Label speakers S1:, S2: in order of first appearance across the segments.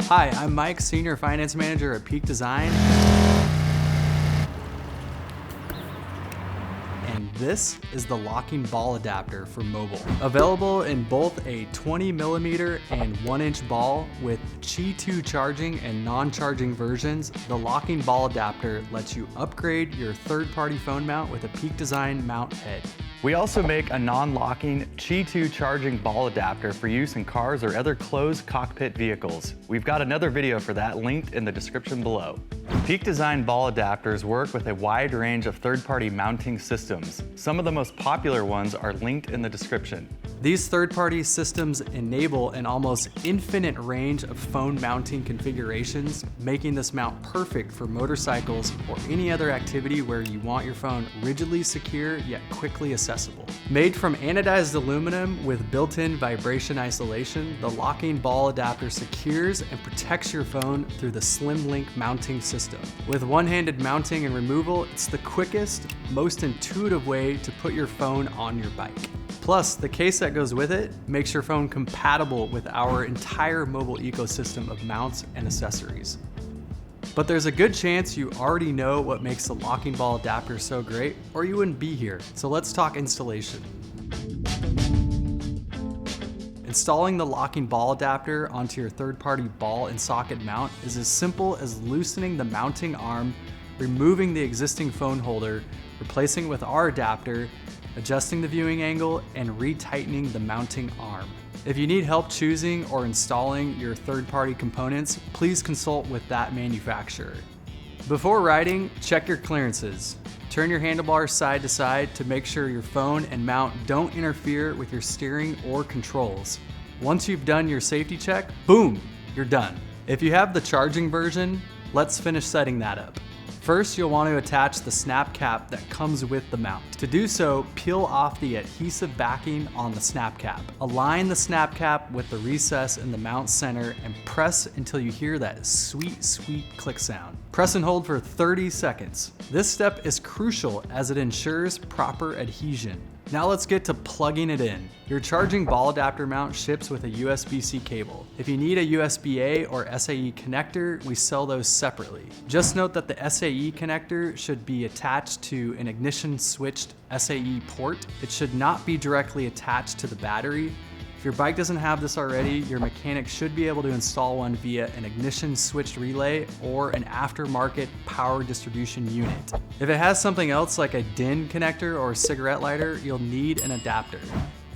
S1: Hi, I'm Mike, Senior Finance Manager at Peak Design. And this is the locking ball adapter for mobile. Available in both a 20mm and 1-inch ball with Qi 2 charging and non-charging versions, the locking ball adapter lets you upgrade your third-party phone mount with a Peak Design mount head. We also make a non-locking Qi 2 charging ball adapter for use in cars or other closed cockpit vehicles. We've got another video for that linked in the description below. Peak Design ball adapters work with a wide range of third-party mounting systems. Some of the most popular ones are linked in the description. These third-party systems enable an almost infinite range of phone mounting configurations, making this mount perfect for motorcycles or any other activity where you want your phone rigidly secure yet quickly accessible. Made from anodized aluminum with built-in vibration isolation, the locking ball adapter secures and protects your phone through the Slimlink mounting system. With one-handed mounting and removal, it's the quickest, most intuitive way to put your phone on your bike. Plus, the case that goes with it makes your phone compatible with our entire mobile ecosystem of mounts and accessories. But there's a good chance you already know what makes the locking ball adapter so great, or you wouldn't be here. So let's talk installation. Installing the locking ball adapter onto your third-party ball and socket mount is as simple as loosening the mounting arm, removing the existing phone holder, replacing with our adapter, adjusting the viewing angle, and retightening the mounting arm. If you need help choosing or installing your third-party components, please consult with that manufacturer. Before riding, check your clearances. Turn your handlebars side to side to make sure your phone and mount don't interfere with your steering or controls. Once you've done your safety check, boom, you're done. If you have the charging version, let's finish setting that up. First, you'll want to attach the snap cap that comes with the mount. To do so, peel off the adhesive backing on the snap cap. Align the snap cap with the recess in the mount center and press until you hear that sweet, sweet click sound. Press and hold for 30 seconds. This step is crucial as it ensures proper adhesion. Now let's get to plugging it in. Your charging ball adapter mount ships with a USB-C cable. If you need a USB-A or SAE connector, we sell those separately. Just note that the SAE connector should be attached to an ignition switched SAE port. It should not be directly attached to the battery. If your bike doesn't have this already, your mechanic should be able to install one via an ignition switched relay or an aftermarket power distribution unit. If it has something else like a DIN connector or a cigarette lighter, you'll need an adapter.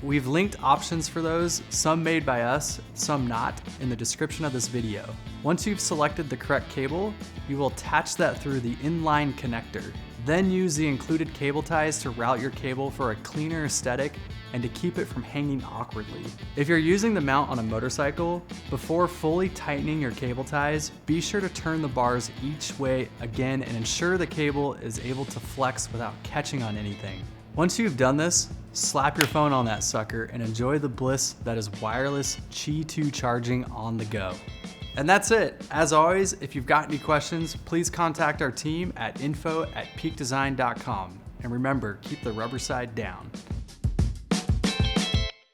S1: We've linked options for those, some made by us, some not, in the description of this video. Once you've selected the correct cable, you will attach that through the inline connector. Then use the included cable ties to route your cable for a cleaner aesthetic and to keep it from hanging awkwardly. If you're using the mount on a motorcycle, before fully tightening your cable ties, be sure to turn the bars each way again and ensure the cable is able to flex without catching on anything. Once you've done this, slap your phone on that sucker and enjoy the bliss that is wireless Qi 2 charging on the go. And that's it. As always, if you've got any questions, please contact our team at info@peakdesign.com. And remember, keep the rubber side down.